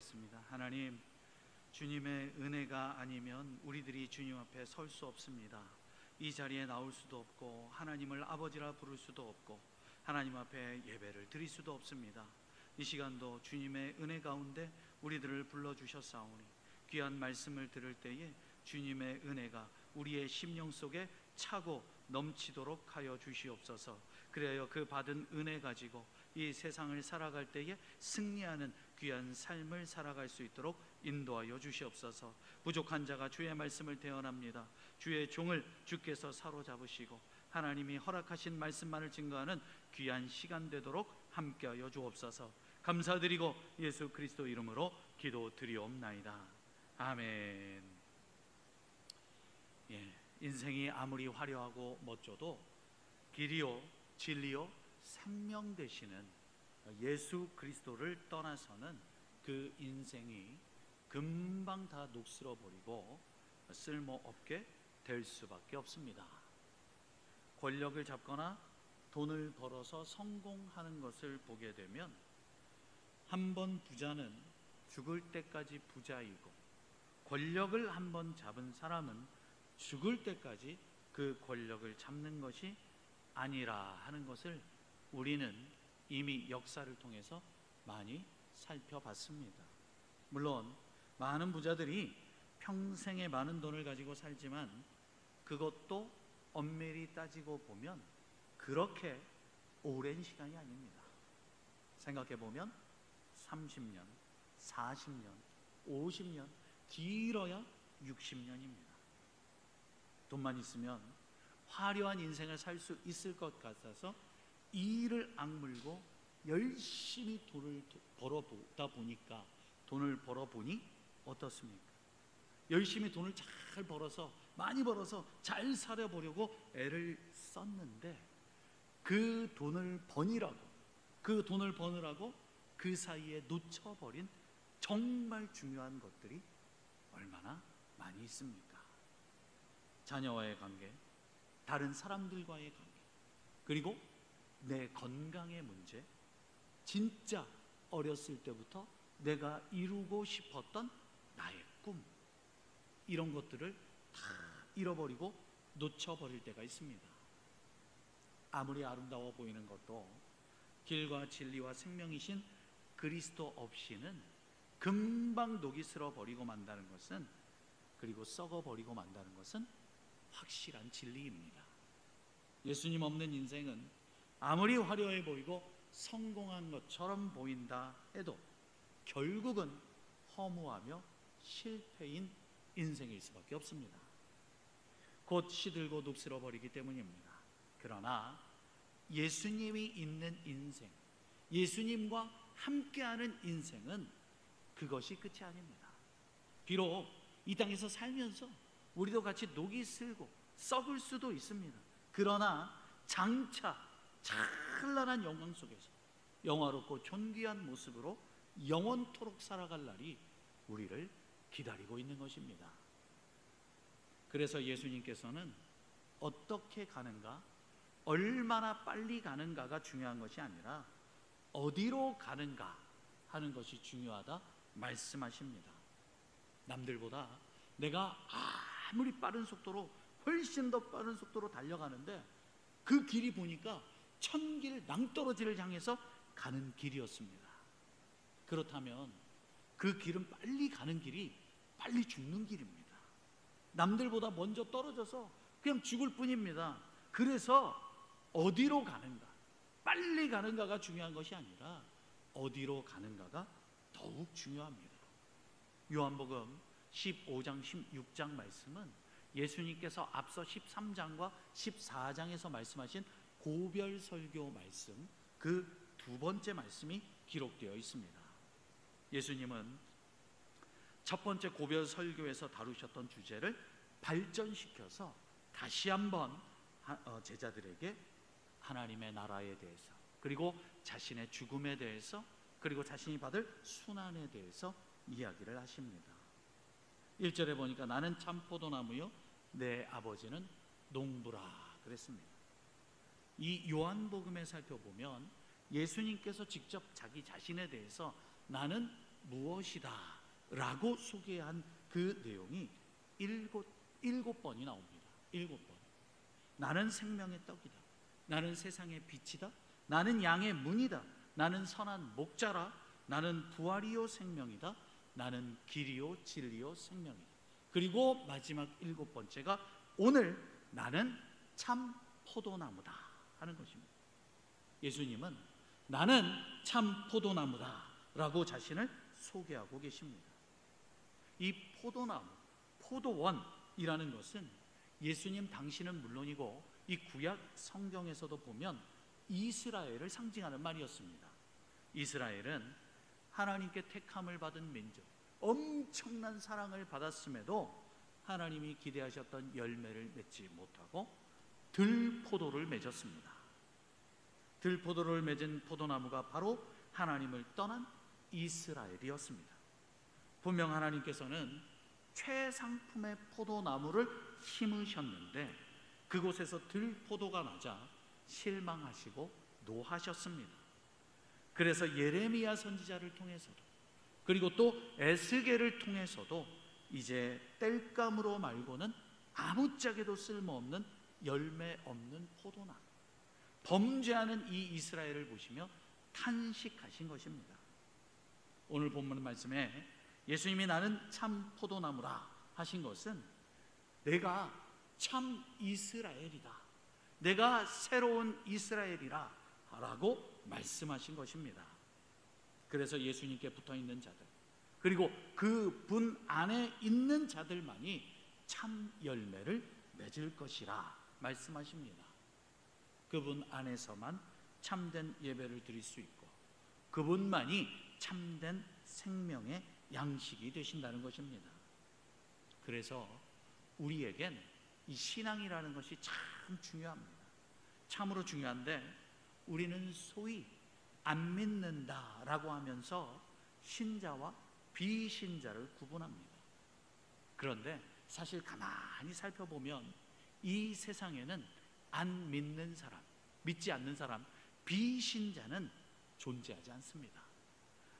기도하겠습니다. 하나님, 주님의 은혜가 아니면 우리들이 주님 앞에 설 수 없습니다. 이 자리에 나올 수도 없고 하나님을 아버지라 부를 수도 없고 하나님 앞에 예배를 드릴 수도 없습니다. 이 시간도 주님의 은혜 가운데 우리들을 불러주셨사오니 귀한 말씀을 들을 때에 주님의 은혜가 우리의 심령 속에 차고 넘치도록 하여 주시옵소서. 그래야 그 받은 은혜 가지고 이 세상을 살아갈 때에 승리하는 귀한 삶을 살아갈 수 있도록 인도하여 주시옵소서. 부족한 자가 주의 말씀을 대언합니다. 주의 종을 주께서 사로잡으시고 하나님이 허락하신 말씀만을 증거하는 귀한 시간 되도록 함께하여 주옵소서. 감사드리고 예수 그리스도 이름으로 기도드리옵나이다. 아멘. 인생이 아무리 화려하고 멋져도 길이요 진리요 생명 되시는 예수 그리스도를 떠나서는 그 인생이 금방 다 녹슬어 버리고 쓸모없게 될 수밖에 없습니다. 권력을 잡거나 돈을 벌어서 성공하는 것을 보게 되면 한 번 부자는 죽을 때까지 부자이고, 권력을 한 번 잡은 사람은 죽을 때까지 그 권력을 잡는 것이 아니라 하는 것을 우리는 이미 역사를 통해서 많이 살펴봤습니다. 물론 많은 부자들이 평생에 많은 돈을 가지고 살지만 그것도 엄밀히 따지고 보면 그렇게 오랜 시간이 아닙니다. 생각해보면 30년, 40년, 50년, 길어야 60년입니다. 돈만 있으면 화려한 인생을 살 수 있을 것 같아서 이를 악물고 열심히 돈을 벌어보다 보니까, 돈을 벌어보니 어떻습니까? 열심히 돈을 잘 벌어서, 많이 벌어서 잘 살아보려고 애를 썼는데 그 돈을 버느라고 그 사이에 놓쳐버린 정말 중요한 것들이 얼마나 많이 있습니까? 자녀와의 관계, 다른 사람들과의 관계, 그리고 내 건강의 문제, 진짜 어렸을 때부터 내가 이루고 싶었던 나의 꿈, 이런 것들을 다 잃어버리고 놓쳐버릴 때가 있습니다. 아무리 아름다워 보이는 것도 길과 진리와 생명이신 그리스도 없이는 금방 녹이 슬어버리고 만다는 것은, 그리고 썩어버리고 만다는 것은 확실한 진리입니다. 예수님 없는 인생은 아무리 화려해 보이고 성공한 것처럼 보인다 해도 결국은 허무하며 실패인 인생일 수밖에 없습니다. 곧 시들고 녹슬어버리기 때문입니다. 그러나 예수님이 있는 인생, 예수님과 함께하는 인생은 그것이 끝이 아닙니다. 비록 이 땅에서 살면서 우리도 같이 녹이 슬고 썩을 수도 있습니다. 그러나 장차 찬란한 영광 속에서 영화롭고 존귀한 모습으로 영원토록 살아갈 날이 우리를 기다리고 있는 것입니다. 그래서 예수님께서는 어떻게 가는가, 얼마나 빨리 가는가가 중요한 것이 아니라 어디로 가는가 하는 것이 중요하다 말씀하십니다. 남들보다 내가 아무리 빠른 속도로, 훨씬 더 빠른 속도로 달려가는데 그 길이 보니까 천길 낭떠러지를 향해서 가는 길이었습니다. 그렇다면 그 길은 빨리 가는 길이 빨리 죽는 길입니다. 남들보다 먼저 떨어져서 그냥 죽을 뿐입니다. 그래서 어디로 가는가, 빨리 가는가가 중요한 것이 아니라 어디로 가는가가 더욱 중요합니다. 요한복음 15장 16장 말씀은 예수님께서 앞서 13장과 14장에서 말씀하신 고별 설교 말씀, 그 두 번째 말씀이 기록되어 있습니다. 예수님은 첫 번째 고별 설교에서 다루셨던 주제를 발전시켜서 다시 한번 제자들에게 하나님의 나라에 대해서, 그리고 자신의 죽음에 대해서, 그리고 자신이 받을 순환에 대해서 이야기를 하십니다. 1절에 보니까 나는 참 포도나무요 내 아버지는 농부라 그랬습니다. 이 요한복음에 살펴보면 예수님께서 직접 자기 자신에 대해서 나는 무엇이다 라고 소개한 그 내용이 일곱 번이 나옵니다. 7번. 나는 생명의 떡이다. 나는 세상의 빛이다. 나는 양의 문이다. 나는 선한 목자라. 나는 부활이요 생명이다. 나는 길이요 진리요 생명이다. 그리고 마지막 7번째가 오늘 나는 참 포도나무다 하는 것입니다. 예수님은 나는 참 포도나무다 라고 자신을 소개하고 계십니다. 이 포도나무, 포도원이라는 것은 예수님 당신은 물론이고 이 구약 성경에서도 보면 이스라엘을 상징하는 말이었습니다. 이스라엘은 하나님께 택함을 받은 민족, 엄청난 사랑을 받았음에도 하나님이 기대하셨던 열매를 맺지 못하고 들포도를 맺었습니다. 들포도를 맺은 포도나무가 바로 하나님을 떠난 이스라엘이었습니다. 분명 하나님께서는 최상품의 포도나무를 심으셨는데 그곳에서 들포도가 나자 실망하시고 노하셨습니다. 그래서 예레미야 선지자를 통해서도 그리고 또 에스겔을 통해서도 이제 땔감으로 말고는 아무짝에도 쓸모없는 열매 없는 포도나무, 범죄하는 이 이스라엘을 보시며 탄식하신 것입니다. 오늘 본문 말씀에 예수님이 나는 참 포도나무라 하신 것은 내가 참 이스라엘이다, 내가 새로운 이스라엘이라 라고 말씀하신 것입니다. 그래서 예수님께 붙어있는 자들 그리고 그 분 안에 있는 자들만이 참 열매를 맺을 것이라 말씀하십니다. 그분 안에서만 참된 예배를 드릴 수 있고 그분만이 참된 생명의 양식이 되신다는 것입니다. 그래서 우리에겐 이 신앙이라는 것이 참 중요합니다. 참으로 중요한데 우리는 소위 안 믿는다라고 하면서 신자와 비신자를 구분합니다. 그런데 사실 가만히 살펴보면 이 세상에는 안 믿는 사람, 믿지 않는 사람, 비신자는 존재하지 않습니다.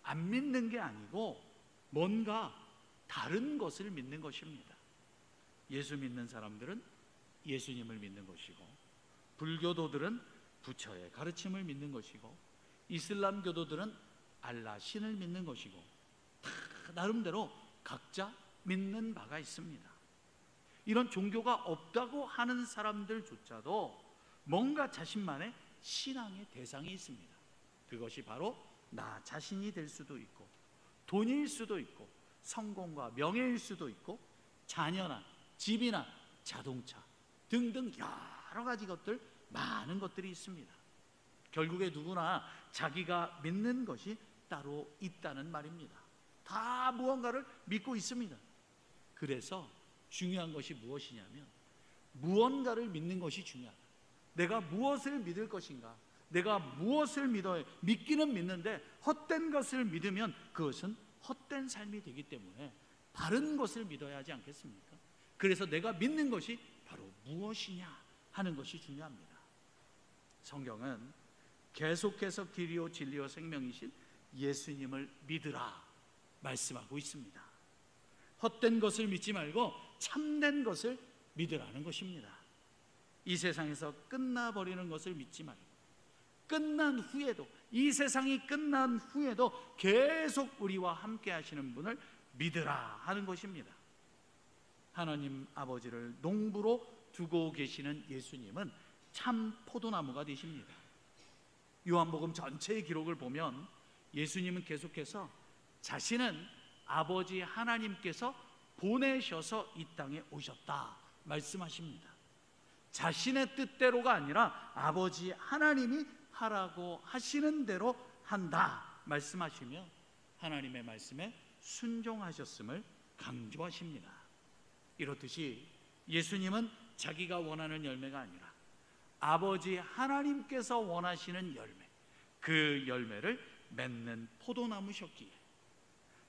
안 믿는 게 아니고 뭔가 다른 것을 믿는 것입니다. 예수 믿는 사람들은 예수님을 믿는 것이고 불교도들은 부처의 가르침을 믿는 것이고 이슬람 교도들은 알라 신을 믿는 것이고 다 나름대로 각자 믿는 바가 있습니다. 이런 종교가 없다고 하는 사람들조차도 뭔가 자신만의 신앙의 대상이 있습니다. 그것이 바로 나 자신이 될 수도 있고 돈일 수도 있고 성공과 명예일 수도 있고 자녀나 집이나 자동차 등등 여러 가지 것들, 많은 것들이 있습니다. 결국에 누구나 자기가 믿는 것이 따로 있다는 말입니다. 다 무언가를 믿고 있습니다. 그래서 중요한 것이 무엇이냐면 무언가를 믿는 것이 중요하다. 내가 무엇을 믿을 것인가, 내가 무엇을 믿어야, 믿기는 믿는데 헛된 것을 믿으면 그것은 헛된 삶이 되기 때문에 바른 것을 믿어야 하지 않겠습니까? 그래서 내가 믿는 것이 바로 무엇이냐 하는 것이 중요합니다. 성경은 계속해서 길이요 진리요 생명이신 예수님을 믿으라 말씀하고 있습니다. 헛된 것을 믿지 말고 참된 것을 믿으라는 것입니다. 이 세상에서 끝나버리는 것을 믿지 말고 끝난 후에도, 이 세상이 끝난 후에도 계속 우리와 함께 하시는 분을 믿으라 하는 것입니다. 하나님 아버지를 농부로 두고 계시는 예수님은 참 포도나무가 되십니다. 요한복음 전체의 기록을 보면 예수님은 계속해서 자신은 아버지 하나님께서 보내셔서 이 땅에 오셨다 말씀하십니다. 자신의 뜻대로가 아니라 아버지 하나님이 하라고 하시는 대로 한다 말씀하시며 하나님의 말씀에 순종하셨음을 강조하십니다. 이렇듯이 예수님은 자기가 원하는 열매가 아니라 아버지 하나님께서 원하시는 열매, 그 열매를 맺는 포도나무셨기에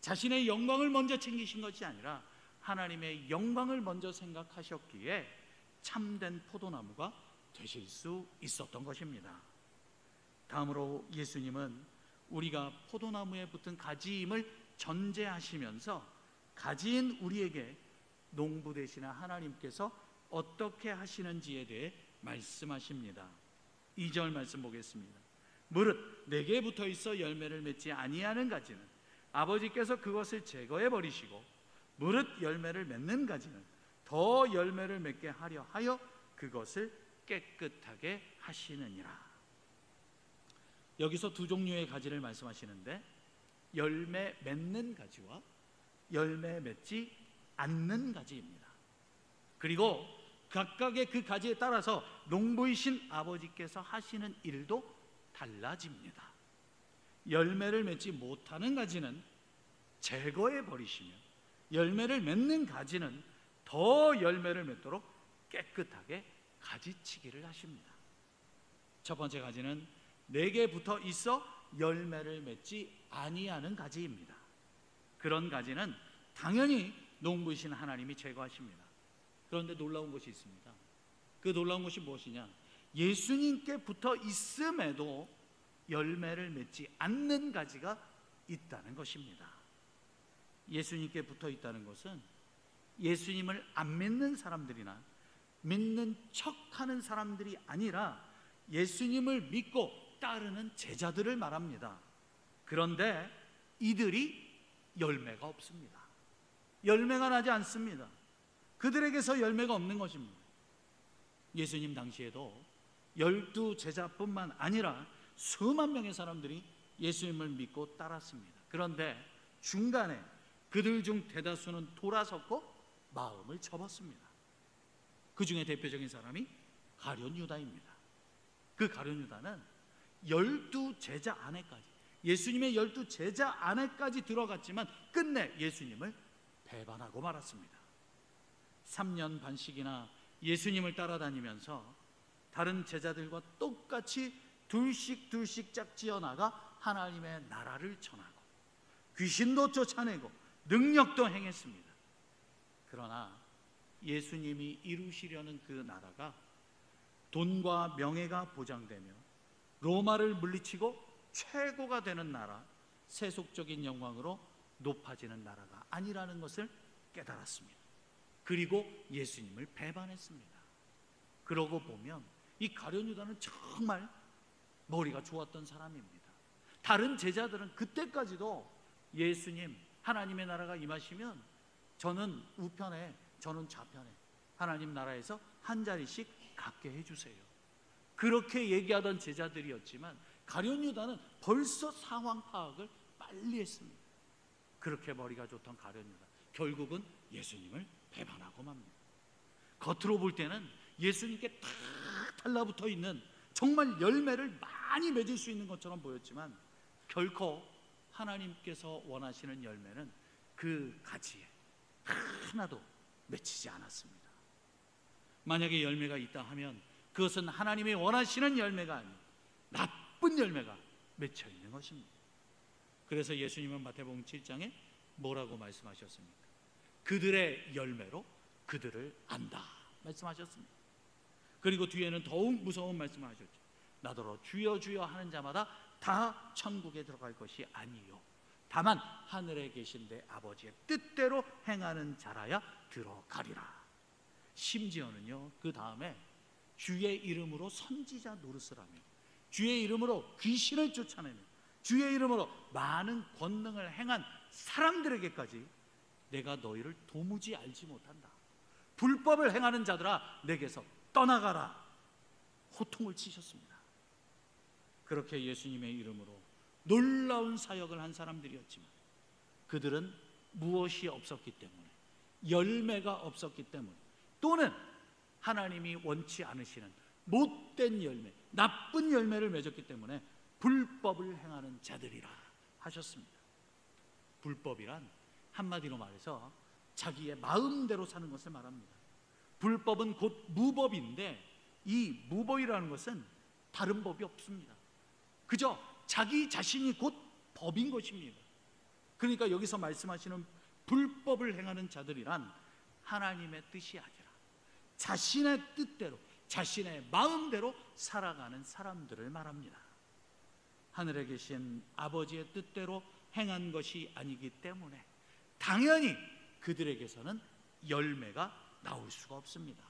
자신의 영광을 먼저 챙기신 것이 아니라 하나님의 영광을 먼저 생각하셨기에 참된 포도나무가 되실 수 있었던 것입니다. 다음으로 예수님은 우리가 포도나무에 붙은 가지임을 전제하시면서 가진 우리에게 농부 되시는 하나님께서 어떻게 하시는지에 대해 말씀하십니다. 2절 말씀 보겠습니다. 무릇 내게 붙어 있어 열매를 맺지 아니하는 가지는 아버지께서 그것을 제거해 버리시고 무릇 열매를 맺는 가지는 더 열매를 맺게 하려 하여 그것을 깨끗하게 하시느니라. 여기서 두 종류의 가지를 말씀하시는데 열매 맺는 가지와 열매 맺지 않는 가지입니다. 그리고 각각의 그 가지에 따라서 농부이신 아버지께서 하시는 일도 달라집니다. 열매를 맺지 못하는 가지는 제거해 버리시며 열매를 맺는 가지는 더 열매를 맺도록 깨끗하게 가지치기를 하십니다. 첫 번째 가지는 내게 붙어 있어 열매를 맺지 아니하는 가지입니다. 그런 가지는 당연히 농부이신 하나님이 제거하십니다. 그런데 놀라운 것이 있습니다. 그 놀라운 것이 무엇이냐? 예수님께 붙어 있음에도 열매를 맺지 않는 가지가 있다는 것입니다. 예수님께 붙어 있다는 것은 예수님을 안 믿는 사람들이나 믿는 척하는 사람들이 아니라 예수님을 믿고 따르는 제자들을 말합니다. 그런데 이들이 열매가 없습니다. 열매가 나지 않습니다. 그들에게서 열매가 없는 것입니다. 예수님 당시에도 12 제자뿐만 아니라 수만 명의 사람들이 예수님을 믿고 따랐습니다. 그런데 중간에 그들 중 대다수는 돌아섰고 마음을 접었습니다. 그 중에 대표적인 사람이 가룟 유다입니다. 그 가룟 유다는 12 제자 안에까지, 예수님의 12 제자 안에까지 들어갔지만 끝내 예수님을 배반하고 말았습니다. 3년 반씩이나 예수님을 따라다니면서 다른 제자들과 똑같이 둘씩 짝지어 나가 하나님의 나라를 전하고 귀신도 쫓아내고 능력도 행했습니다. 그러나 예수님이 이루시려는 그 나라가 돈과 명예가 보장되며 로마를 물리치고 최고가 되는 나라, 세속적인 영광으로 높아지는 나라가 아니라는 것을 깨달았습니다. 그리고 예수님을 배반했습니다. 그러고 보면 이 가룟 유다는 정말 머리가 좋았던 사람입니다. 다른 제자들은 그때까지도 예수님, 하나님의 나라가 임하시면 저는 우편에, 저는 좌편에 하나님 나라에서 한 자리씩 갖게 해주세요. 그렇게 얘기하던 제자들이었지만 가룟 유다는 벌써 상황 파악을 빨리 했습니다. 그렇게 머리가 좋던 가룟 유다, 결국은 예수님을 배반하고 맙니다. 겉으로 볼 때는 예수님께 탁 달라붙어 있는 정말 열매를 많이 맺을 수 있는 것처럼 보였지만 결코 하나님께서 원하시는 열매는 그 가지에 하나도 맺히지 않았습니다. 만약에 열매가 있다 하면 그것은 하나님이 원하시는 열매가 아닌 나쁜 열매가 맺혀 있는 것입니다. 그래서 예수님은 마태복음 7장에 뭐라고 말씀하셨습니까? 그들의 열매로 그들을 안다 말씀하셨습니다. 그리고 뒤에는 더욱 무서운 말씀을 하셨죠. 나더러 주여 주여 하는 자마다 다 천국에 들어갈 것이 아니요 다만 하늘에 계신 내 아버지의 뜻대로 행하는 자라야 들어가리라. 심지어는요, 그 다음에 주의 이름으로 선지자 노릇을 하며 주의 이름으로 귀신을 쫓아내며 주의 이름으로 많은 권능을 행한 사람들에게까지 내가 너희를 도무지 알지 못한다. 불법을 행하는 자들아 내게서 떠나가라. 호통을 치셨습니다. 그렇게 예수님의 이름으로 놀라운 사역을 한 사람들이었지만 그들은 무엇이 없었기 때문에, 열매가 없었기 때문에, 또는 하나님이 원치 않으시는 못된 열매, 나쁜 열매를 맺었기 때문에 불법을 행하는 자들이라 하셨습니다. 불법이란 한마디로 말해서 자기의 마음대로 사는 것을 말합니다. 불법은 곧 무법인데 이 무법이라는 것은 다른 법이 없습니다. 그저 자기 자신이 곧 법인 것입니다. 그러니까 여기서 말씀하시는 불법을 행하는 자들이란 하나님의 뜻이 아니라 자신의 뜻대로, 자신의 마음대로 살아가는 사람들을 말합니다. 하늘에 계신 아버지의 뜻대로 행한 것이 아니기 때문에 당연히 그들에게서는 열매가 나올 수가 없습니다.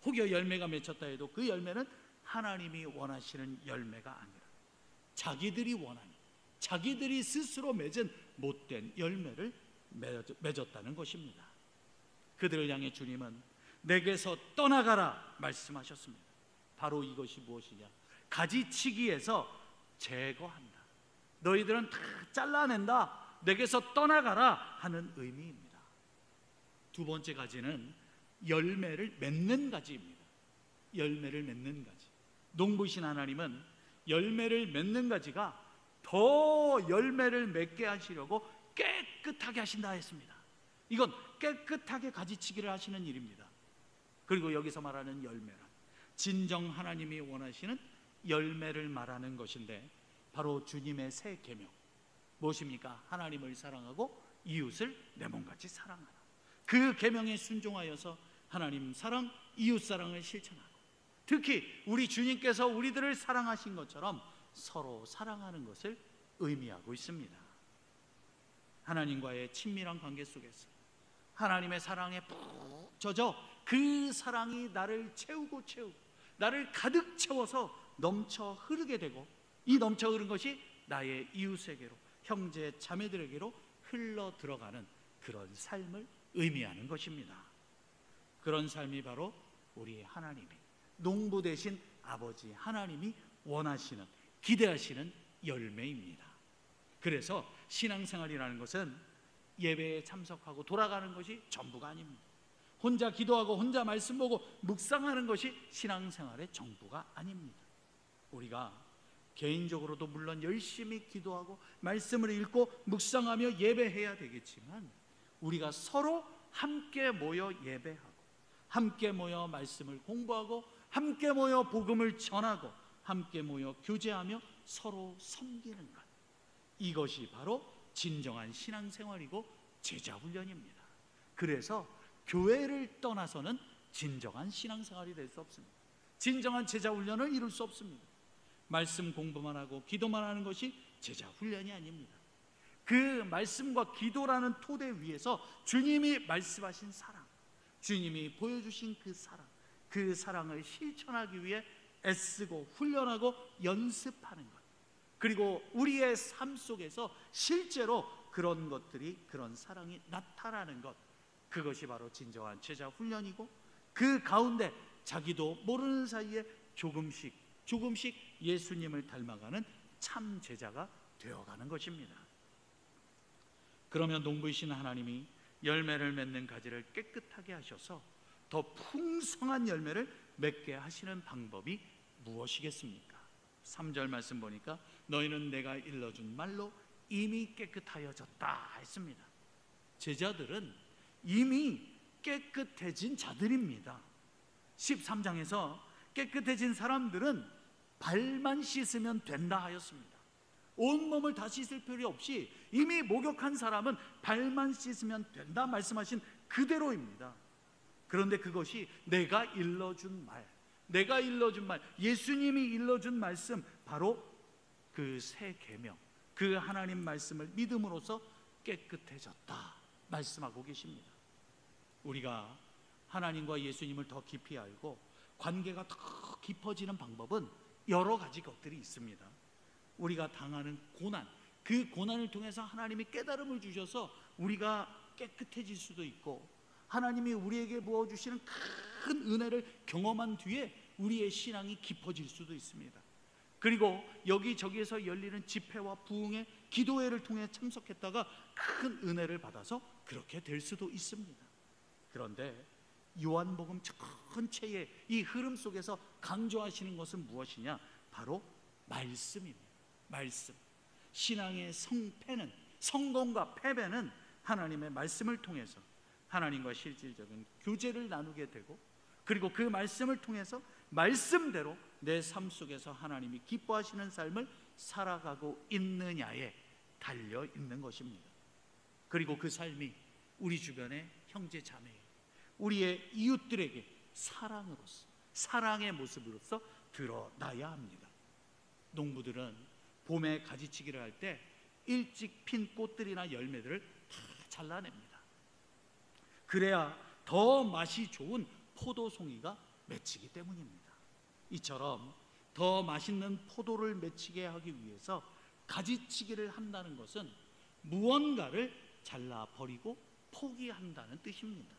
혹여 열매가 맺혔다 해도 그 열매는 하나님이 원하시는 열매가 아니라 자기들이 원하는, 자기들이 스스로 맺은 못된 열매를 맺었다는 것입니다. 그들을 향해 주님은 내게서 떠나가라 말씀하셨습니다. 바로 이것이 무엇이냐? 가지치기에서 제거한다, 너희들은 다 잘라낸다, 내게서 떠나가라 하는 의미입니다. 두 번째 가지는 열매를 맺는 가지입니다. 열매를 맺는 가지. 농부이신 하나님은 열매를 맺는 가지가 더 열매를 맺게 하시려고 깨끗하게 하신다 했습니다. 이건 깨끗하게 가지치기를 하시는 일입니다. 그리고 여기서 말하는 열매란 진정 하나님이 원하시는 열매를 말하는 것인데, 바로 주님의 새 계명 무엇입니까? 하나님을 사랑하고 이웃을 내 몸같이 사랑하라. 그 계명에 순종하여서 하나님 사랑, 이웃 사랑을 실천하고, 특히 우리 주님께서 우리들을 사랑하신 것처럼 서로 사랑하는 것을 의미하고 있습니다. 하나님과의 친밀한 관계 속에서 하나님의 사랑에 푹 젖어 그 사랑이 나를 채우고 나를 가득 채워서 넘쳐 흐르게 되고, 이 넘쳐 흐른 것이 나의 이웃에게로, 형제 자매들에게로 흘러 들어가는 그런 삶을 의미하는 것입니다. 그런 삶이 바로 우리 하나님이, 농부 되신 아버지 하나님이 원하시는, 기대하시는 열매입니다. 그래서 신앙생활이라는 것은 예배에 참석하고 돌아가는 것이 전부가 아닙니다. 혼자 기도하고 혼자 말씀 보고 묵상하는 것이 신앙생활의 전부가 아닙니다. 우리가 개인적으로도 물론 열심히 기도하고 말씀을 읽고 묵상하며 예배해야 되겠지만, 우리가 서로 함께 모여 예배하고, 함께 모여 말씀을 공부하고, 함께 모여 복음을 전하고, 함께 모여 교제하며 서로 섬기는 것, 이것이 바로 진정한 신앙생활이고 제자훈련입니다. 그래서 교회를 떠나서는 진정한 신앙생활이 될 수 없습니다. 진정한 제자훈련을 이룰 수 없습니다. 말씀 공부만 하고 기도만 하는 것이 제자훈련이 아닙니다. 그 말씀과 기도라는 토대 위에서 주님이 말씀하신 사랑, 주님이 보여주신 그 사랑을 실천하기 위해 애쓰고 훈련하고 연습하는 것, 그리고 우리의 삶 속에서 실제로 그런 것들이, 그런 사랑이 나타나는 것, 그것이 바로 진정한 제자 훈련이고, 그 가운데 자기도 모르는 사이에 조금씩 예수님을 닮아가는 참 제자가 되어가는 것입니다. 그러면 농부이신 하나님이 열매를 맺는 가지를 깨끗하게 하셔서 더 풍성한 열매를 맺게 하시는 방법이 무엇이겠습니까? 3절 말씀 보니까 너희는 내가 일러준 말로 이미 깨끗하여졌다 했습니다. 제자들은 이미 깨끗해진 자들입니다. 13장에서 깨끗해진 사람들은 발만 씻으면 된다 하였습니다. 온몸을 다 씻을 필요 없이 이미 목욕한 사람은 발만 씻으면 된다 말씀하신 그대로입니다. 그런데 그것이 내가 일러준 말, 예수님이 일러준 말씀, 바로 그 새 계명, 그 하나님 말씀을 믿음으로써 깨끗해졌다 말씀하고 계십니다. 우리가 하나님과 예수님을 더 깊이 알고 관계가 더 깊어지는 방법은 여러 가지 것들이 있습니다. 우리가 당하는 고난, 그 고난을 통해서 하나님이 깨달음을 주셔서 우리가 깨끗해질 수도 있고, 하나님이 우리에게 부어주시는 큰 은혜를 경험한 뒤에 우리의 신앙이 깊어질 수도 있습니다. 그리고 여기저기에서 열리는 집회와 부흥회, 기도회를 통해 참석했다가 큰 은혜를 받아서 그렇게 될 수도 있습니다. 그런데 요한복음 전체의 이 흐름 속에서 강조하시는 것은 무엇이냐? 바로 말씀입니다. 말씀. 신앙의 성패는, 성공과 패배는 하나님의 말씀을 통해서 하나님과 실질적인 교제를 나누게 되고, 그리고 그 말씀을 통해서 말씀대로 내 삶 속에서 하나님이 기뻐하시는 삶을 살아가고 있느냐에 달려 있는 것입니다. 그리고 그 삶이 우리 주변의 형제 자매, 우리의 이웃들에게 사랑으로서, 사랑의 모습으로서 드러나야 합니다. 농부들은 봄에 가지치기를 할 때 일찍 핀 꽃들이나 열매들을 다 잘라냅니다. 그래야 더 맛이 좋은 포도송이가 맺히기 때문입니다. 이처럼 더 맛있는 포도를 맺히게 하기 위해서 가지치기를 한다는 것은 무언가를 잘라버리고 포기한다는 뜻입니다.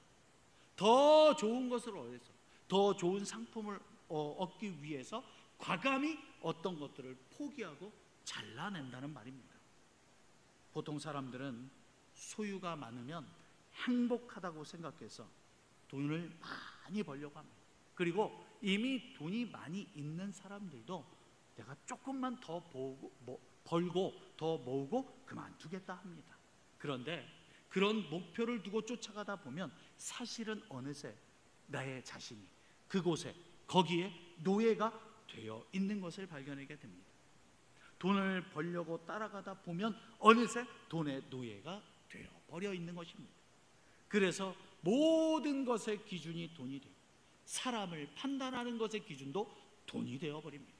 더 좋은 것을 얻어서 더 좋은 상품을 얻기 위해서 과감히 어떤 것들을 포기하고 잘라낸다는 말입니다. 보통 사람들은 소유가 많으면 행복하다고 생각해서 돈을 많이 벌려고 합니다. 그리고 이미 돈이 많이 있는 사람들도 내가 조금만 더 벌고 더 모으고 그만두겠다 합니다. 그런데 그런 목표를 두고 쫓아가다 보면 사실은 어느새 나의 자신이 그곳에 거기에 노예가 되어 있는 것을 발견하게 됩니다. 돈을 벌려고 따라가다 보면 어느새 돈의 노예가 되어 버려 있는 것입니다. 그래서 모든 것의 기준이 돈이 되고 사람을 판단하는 것의 기준도 돈이 되어 버립니다.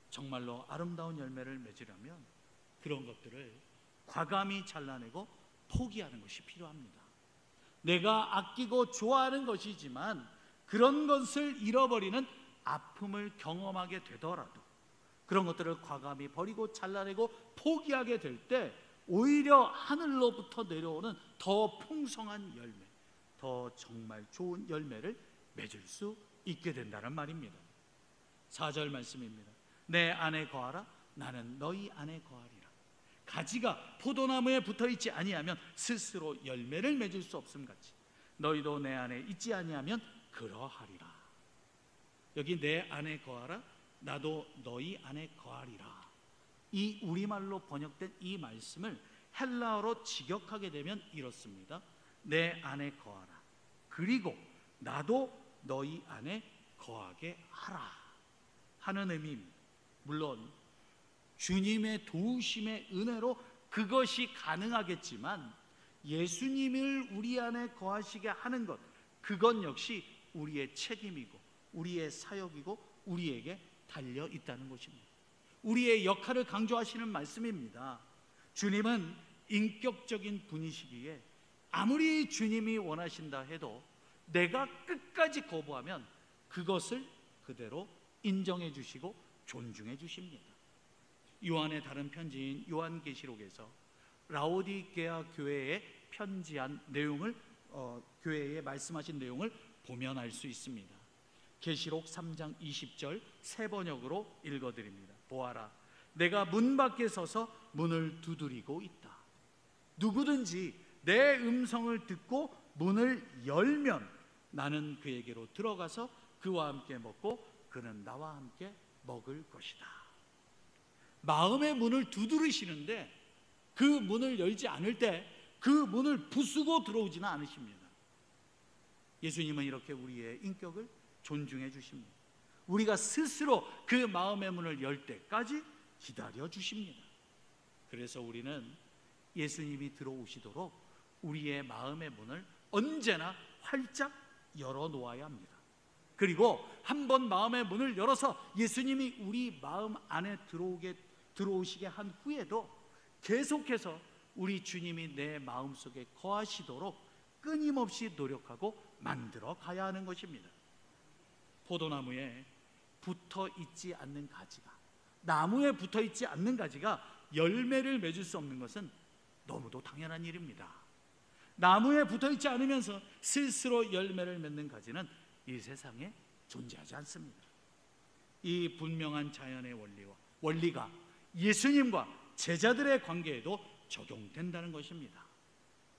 정말로 아름다운 열매를 맺으려면 그런 것들을 과감히 잘라내고 포기하는 것이 필요합니다. 내가 아끼고 좋아하는 것이지만 그런 것을 잃어버리는 아픔을 경험하게 되더라도 그런 것들을 과감히 버리고 잘라내고 포기하게 될 때 오히려 하늘로부터 내려오는 더 풍성한 열매, 더 정말 좋은 열매를 맺을 수 있게 된다는 말입니다. 4절 말씀입니다. 내 안에 거하라, 나는 너희 안에 거하리라. 가지가 포도나무에 붙어있지 아니하면 스스로 열매를 맺을 수 없음같이 너희도 내 안에 있지 아니하면 그러하리라. 여기 내 안에 거하라, 나도 너희 안에 거하리라. 이 우리말로 번역된 이 말씀을 헬라어로 직역하게 되면 이렇습니다. 내 안에 거하라, 그리고 나도 너희 안에 거하게 하라 하는 의미입니다. 물론 주님의 도우심의 은혜로 그것이 가능하겠지만 예수님을 우리 안에 거하시게 하는 것, 그건 역시 우리의 책임이고 우리의 사역이고 우리에게 달려 있다는 것입니다. 우리의 역할을 강조하시는 말씀입니다. 주님은 인격적인 분이시기에 아무리 주님이 원하신다 해도 내가 끝까지 거부하면 그것을 그대로 인정해 주시고 존중해 주십니다. 요한의 다른 편지인 요한계시록에서 라오디게아 교회에 편지한 내용을 교회에 말씀하신 내용을 보면 알 수 있습니다. 계시록 3장 20절 세 번역으로 읽어드립니다. 보아라, 내가 문 밖에 서서 문을 두드리고 있다. 누구든지 내 음성을 듣고 문을 열면 나는 그에게로 들어가서 그와 함께 먹고 그는 나와 함께 먹을 것이다. 마음의 문을 두드리시는데 그 문을 열지 않을 때 그 문을 부수고 들어오지는 않으십니다. 예수님은 이렇게 우리의 인격을 존중해 주십니다. 우리가 스스로 그 마음의 문을 열 때까지 기다려 주십니다. 그래서 우리는 예수님이 들어오시도록 우리의 마음의 문을 언제나 활짝 열어 놓아야 합니다. 그리고 한번 마음의 문을 열어서 예수님이 우리 마음 안에 들어오시게 한 후에도 계속해서 우리 주님이 내 마음속에 거하시도록 끊임없이 노력하고 만들어 가야 하는 것입니다. 포도나무에 붙어 있지 않는 가지가, 나무에 붙어 있지 않는 가지가 열매를 맺을 수 없는 것은 너무도 당연한 일입니다. 나무에 붙어 있지 않으면서 스스로 열매를 맺는 가지는 이 세상에 존재하지 않습니다. 이 분명한 자연의 원리가 예수님과 제자들의 관계에도 적용된다는 것입니다.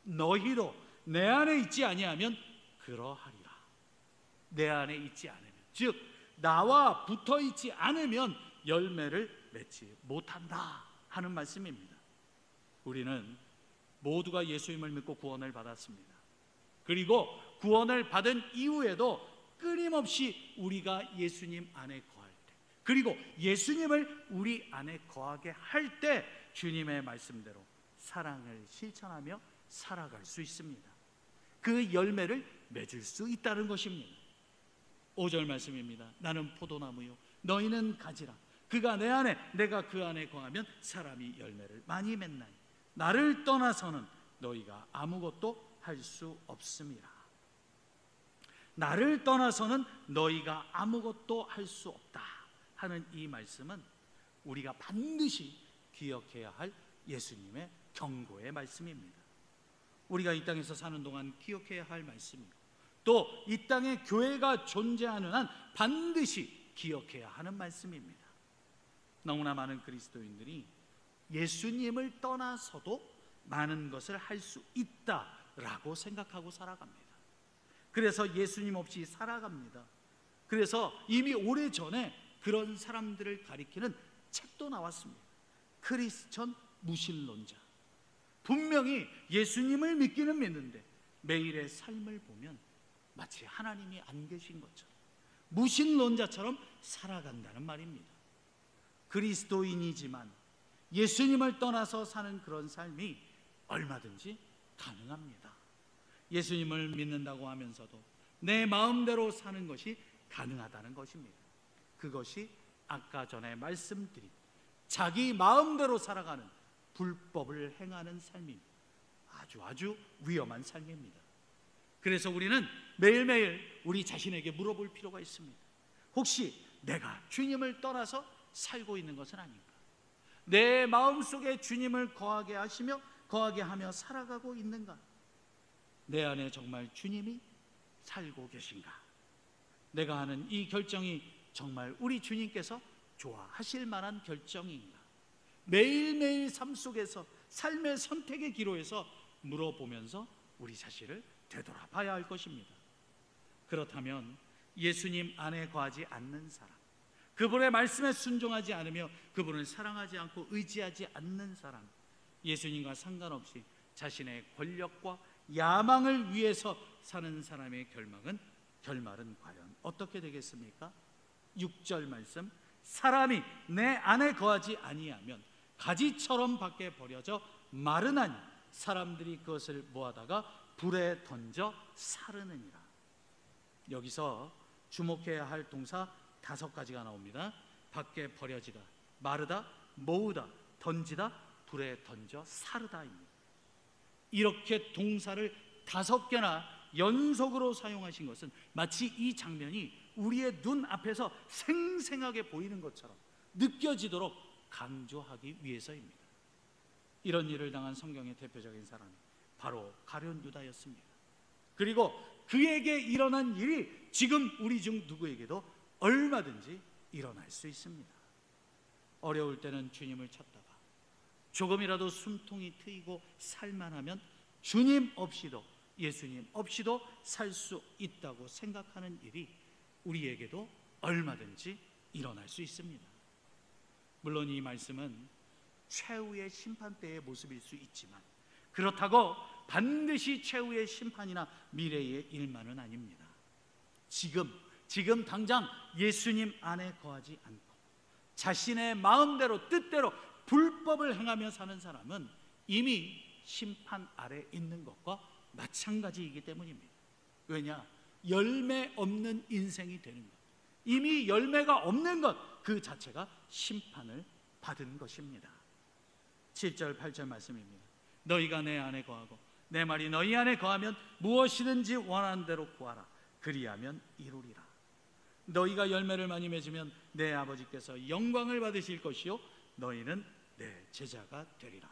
너희도 내 안에 있지 아니하면 그러하리라. 내 안에 있지 않으면, 즉 나와 붙어 있지 않으면 열매를 맺지 못한다 하는 말씀입니다. 우리는 모두가 예수님을 믿고 구원을 받았습니다. 그리고 구원을 받은 이후에도 끊임없이 우리가 예수님 안에 거할 때, 그리고 예수님을 우리 안에 거하게 할 때 주님의 말씀대로 사랑을 실천하며 살아갈 수 있습니다. 그 열매를 맺을 수 있다는 것입니다. 5절 말씀입니다. 나는 포도나무요 너희는 가지라. 그가 내 안에 내가 그 안에 거하면 사람이 열매를 많이 맺나니 나를 떠나서는 너희가 아무것도 할 수 없음이라. 나를 떠나서는 너희가 아무것도 할 수 없다 하는 이 말씀은 우리가 반드시 기억해야 할 예수님의 경고의 말씀입니다. 우리가 이 땅에서 사는 동안 기억해야 할 말씀이고, 또 이 땅에 교회가 존재하는 한 반드시 기억해야 하는 말씀입니다. 너무나 많은 그리스도인들이 예수님을 떠나서도 많은 것을 할 수 있다라고 생각하고 살아갑니다. 그래서 예수님 없이 살아갑니다. 그래서 이미 오래전에 그런 사람들을 가리키는 책도 나왔습니다. 크리스천 무신론자. 분명히 예수님을 믿기는 믿는데 매일의 삶을 보면 마치 하나님이 안 계신 것처럼 무신론자처럼 살아간다는 말입니다. 그리스도인이지만 예수님을 떠나서 사는 그런 삶이 얼마든지 가능합니다. 예수님을 믿는다고 하면서도 내 마음대로 사는 것이 가능하다는 것입니다. 그것이 아까 전에 말씀드린 자기 마음대로 살아가는 불법을 행하는 삶입니다. 아주 위험한 삶입니다. 그래서 우리는 매일매일 우리 자신에게 물어볼 필요가 있습니다. 혹시 내가 주님을 떠나서 살고 있는 것은 아닌가? 내 마음속에 주님을 거하게 하며 살아가고 있는가? 내 안에 정말 주님이 살고 계신가? 내가 하는 이 결정이 정말 우리 주님께서 좋아하실 만한 결정인가? 매일매일 삶 속에서 삶의 선택의 기로에서 물어보면서 우리 자신을 되돌아봐야 할 것입니다. 그렇다면 예수님 안에 거하지 않는 사람, 그분의 말씀에 순종하지 않으며 그분을 사랑하지 않고 의지하지 않는 사람, 예수님과 상관없이 자신의 권력과 야망을 위해서 사는 사람의 결말은 과연 어떻게 되겠습니까? 6절 말씀, 사람이 내 안에 거하지 아니하면 가지처럼 밖에 버려져 마르나니 사람들이 그것을 모아다가 불에 던져 사르느니라. 여기서 주목해야 할 동사 5가지가 나옵니다. 밖에 버려지다, 마르다, 모으다, 던지다, 불에 던져 사르다입니다. 이렇게 동사를 5개나 연속으로 사용하신 것은 마치 이 장면이 우리의 눈 앞에서 생생하게 보이는 것처럼 느껴지도록 강조하기 위해서입니다. 이런 일을 당한 성경의 대표적인 사람이 바로 가룟 유다였습니다. 그리고 그에게 일어난 일이 지금 우리 중 누구에게도 얼마든지 일어날 수 있습니다. 어려울 때는 주님을 찾다가 조금이라도 숨통이 트이고 살만하면 주님 없이도, 예수님 없이도 살 수 있다고 생각하는 일이 우리에게도 얼마든지 일어날 수 있습니다. 물론 이 말씀은 최후의 심판 때의 모습일 수 있지만 그렇다고 반드시 최후의 심판이나 미래의 일만은 아닙니다. 지금 당장 예수님 안에 거하지 않고 자신의 마음대로 뜻대로 불법을 행하며 사는 사람은 이미 심판 아래 있는 것과 마찬가지이기 때문입니다. 왜냐? 열매 없는 인생이 되는 것, 이미 열매가 없는 것 그 자체가 심판을 받은 것입니다. 7절 8절 말씀입니다. 너희가 내 안에 거하고 내 말이 너희 안에 거하면 무엇이든지 원하는 대로 구하라. 그리하면 이루리라. 너희가 열매를 많이 맺으면 내 아버지께서 영광을 받으실 것이요 너희는 내 제자가 되리라.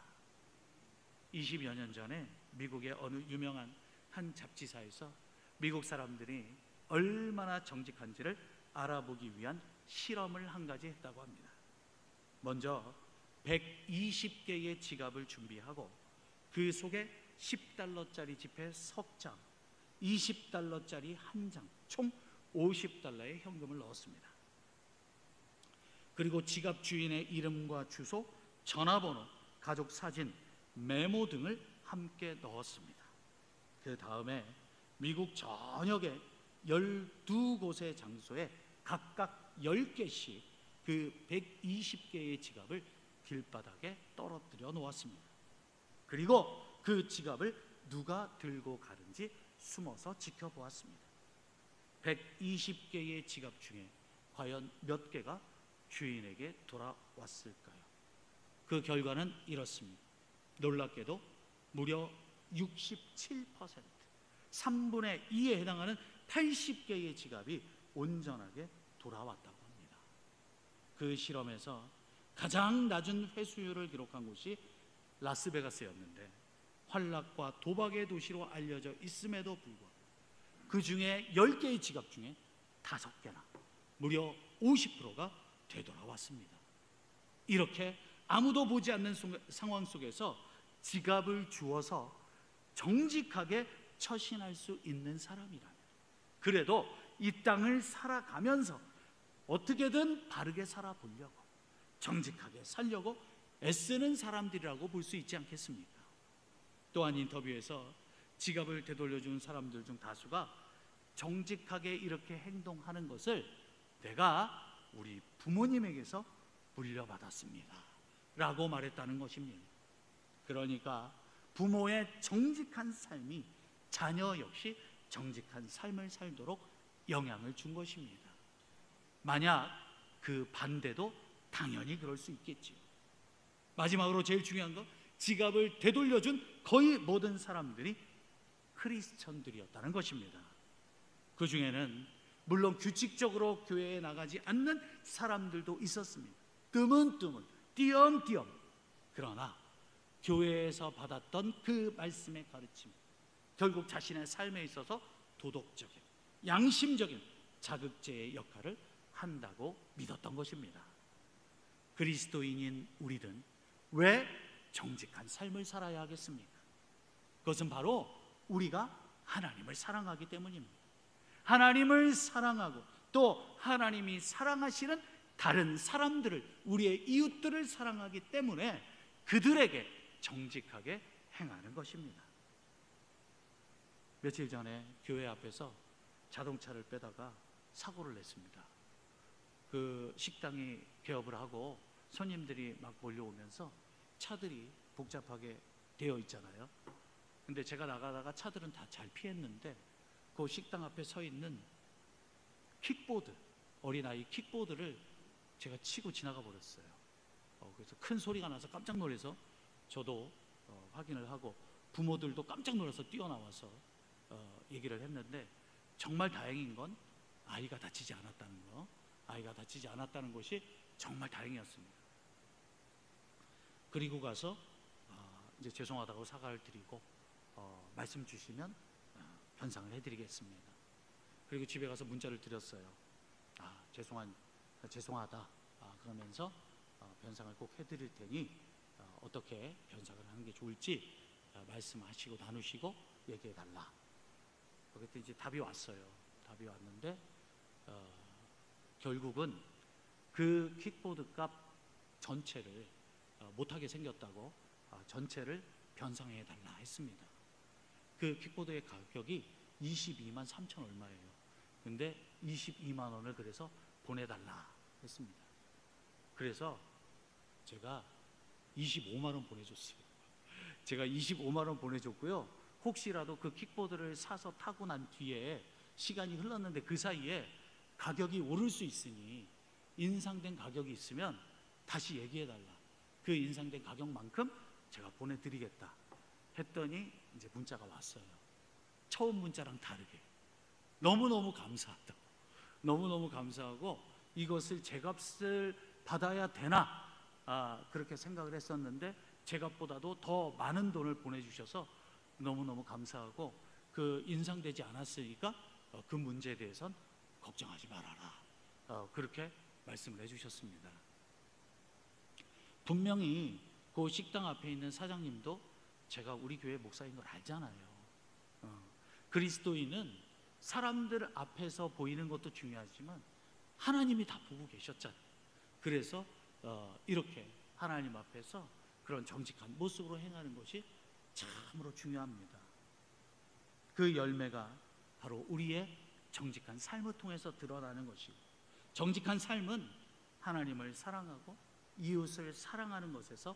20여 년 전에 미국의 어느 유명한 한 잡지사에서 미국 사람들이 얼마나 정직한지를 알아보기 위한 실험을 한 가지 했다고 합니다. 먼저 120개의 지갑을 준비하고 그 속에 $10짜리 지폐 석 장, $20짜리 한 장, 총 $50의 현금을 넣었습니다. 그리고 지갑 주인의 이름과 주소, 전화번호, 가족 사진, 메모 등을 함께 넣었습니다. 그 다음에 미국 전역의 12곳의 장소에 각각 10개씩 그 120개의 지갑을 길바닥에 떨어뜨려 놓았습니다. 그리고 그 지갑을 누가 들고 가는지 숨어서 지켜보았습니다. 120개의 지갑 중에 과연 몇 개가 주인에게 돌아왔을까요? 그 결과는 이렇습니다. 놀랍게도 무려 67%, 3분의 2에 해당하는 80개의 지갑이 온전하게 돌아왔다고 합니다. 그 실험에서 가장 낮은 회수율을 기록한 곳이 라스베가스였는데, 환락과 도박의 도시로 알려져 있음에도 불구하고 그 중에 10개의 지갑 중에 5개나 무려 50%가 되돌아왔습니다. 이렇게 아무도 보지 않는 상황 속에서 지갑을 주어서 정직하게 처신할 수 있는 사람이라면, 그래도 이 땅을 살아가면서 어떻게든 바르게 살아보려고, 정직하게 살려고 애쓰는 사람들이라고 볼 수 있지 않겠습니까? 또한 인터뷰에서 지갑을 되돌려준 사람들 중 다수가 정직하게 이렇게 행동하는 것을 내가 우리 부모님에게서 물려받았습니다 라고 말했다는 것입니다. 그러니까 부모의 정직한 삶이 자녀 역시 정직한 삶을 살도록 영향을 준 것입니다. 만약 그 반대도 당연히 그럴 수 있겠지요. 마지막으로 제일 중요한 건 지갑을 되돌려준 거의 모든 사람들이 크리스천들이었다는 것입니다. 그 중에는 물론 규칙적으로 교회에 나가지 않는 사람들도 있었습니다. 뜨문뜨문, 띄엄띄엄. 그러나 교회에서 받았던 그 말씀의 가르침, 결국 자신의 삶에 있어서 도덕적인, 양심적인 자극제의 역할을 한다고 믿었던 것입니다. 그리스도인인 우리는 왜 정직한 삶을 살아야 하겠습니까? 그것은 바로 우리가 하나님을 사랑하기 때문입니다. 하나님을 사랑하고 또 하나님이 사랑하시는 다른 사람들을, 우리의 이웃들을 사랑하기 때문에 그들에게 정직하게 행하는 것입니다. 며칠 전에 교회 앞에서 자동차를 빼다가 사고를 냈습니다. 그 식당이 개업을 하고 손님들이 막 몰려오면서 차들이 복잡하게 되어 있잖아요. 근데 제가 나가다가 차들은 다 잘 피했는데 그 식당 앞에 서 있는 킥보드, 어린아이 킥보드를 제가 치고 지나가 버렸어요. 그래서 큰 소리가 나서 깜짝 놀라서 저도 확인을 하고 부모들도 깜짝 놀라서 뛰어나와서 얘기를 했는데, 정말 다행인 건 아이가 다치지 않았다는 거, 아이가 다치지 않았다는 것이 정말 다행이었습니다. 그리고 가서 이제 죄송하다고 사과를 드리고 말씀 주시면 변상을 해드리겠습니다. 그리고 집에 가서 문자를 드렸어요. 죄송하다. 그러면서 변상을 꼭 해드릴 테니 어떻게 변상을 하는 게 좋을지 말씀하시고 나누시고 얘기해달라. 그때 이제 답이 왔어요. 답이 왔는데 결국은 그 킥보드 값 전체를 못하게 생겼다고 전체를 변상해달라 했습니다. 그 킥보드의 가격이 22만 3천 얼마예요. 근데 22만 원을 그래서 보내달라 했습니다. 그래서 제가 25만 원 보내줬어요. 제가 25만 원 보내줬고요. 혹시라도 그 킥보드를 사서 타고 난 뒤에 시간이 흘렀는데 그 사이에 가격이 오를 수 있으니 인상된 가격이 있으면 다시 얘기해달라. 그 인상된 가격만큼 제가 보내드리겠다 했더니 이제 문자가 왔어요. 처음 문자랑 다르게 너무너무 감사하다고, 너무너무 감사하고 이것을 제값을 받아야 되나 그렇게 생각을 했었는데 제값보다도 더 많은 돈을 보내주셔서 너무너무 감사하고, 그 인상되지 않았으니까 그 문제에 대해서는 걱정하지 말아라, 그렇게 말씀을 해주셨습니다. 분명히 그 식당 앞에 있는 사장님도 제가 우리 교회 목사인 걸 알잖아요. 그리스도인은 사람들 앞에서 보이는 것도 중요하지만 하나님이 다 보고 계셨잖아요. 그래서 이렇게 하나님 앞에서 그런 정직한 모습으로 행하는 것이 참으로 중요합니다. 그 열매가 바로 우리의 정직한 삶을 통해서 드러나는 것이고, 정직한 삶은 하나님을 사랑하고 이웃을 사랑하는 것에서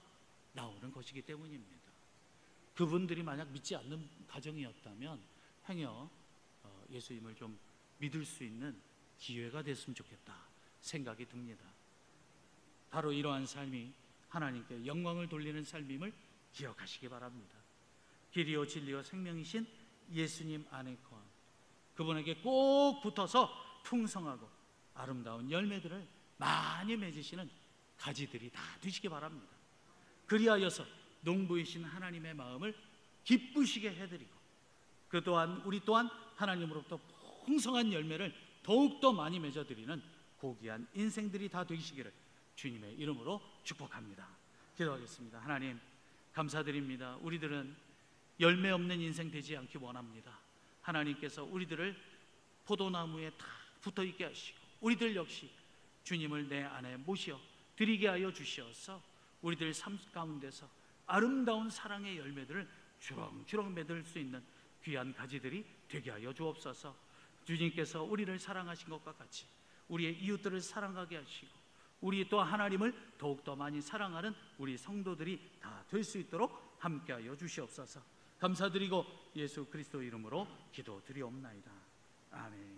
나오는 것이기 때문입니다. 그분들이 만약 믿지 않는 가정이었다면 행여 예수님을 좀 믿을 수 있는 기회가 됐으면 좋겠다 생각이 듭니다. 바로 이러한 삶이 하나님께 영광을 돌리는 삶임을 기억하시기 바랍니다. 길이요 진리요 생명이신 예수님 안에 거함, 그분에게 꼭 붙어서 풍성하고 아름다운 열매들을 많이 맺으시는 가지들이 다 되시기 바랍니다. 그리하여서 농부이신 하나님의 마음을 기쁘시게 해드리고, 그 또한 우리 또한 하나님으로부터 풍성한 열매를 더욱더 많이 맺어드리는 고귀한 인생들이 다 되시기를 주님의 이름으로 축복합니다. 기도하겠습니다. 하나님 감사드립니다. 우리들은 열매 없는 인생 되지 않기 원합니다. 하나님께서 우리들을 포도나무에 다 붙어있게 하시고, 우리들 역시 주님을 내 안에 모셔 드리게 하여 주시어서 우리들 삶 가운데서 아름다운 사랑의 열매들을 주렁주렁 맺을 수 있는 귀한 가지들이 되게 하여 주옵소서. 주님께서 우리를 사랑하신 것과 같이 우리의 이웃들을 사랑하게 하시고, 우리 또 하나님을 더욱더 많이 사랑하는 우리 성도들이 다 될 수 있도록 함께하여 주시옵소서. 감사드리고 예수 그리스도 이름으로 기도드리옵나이다. 아멘.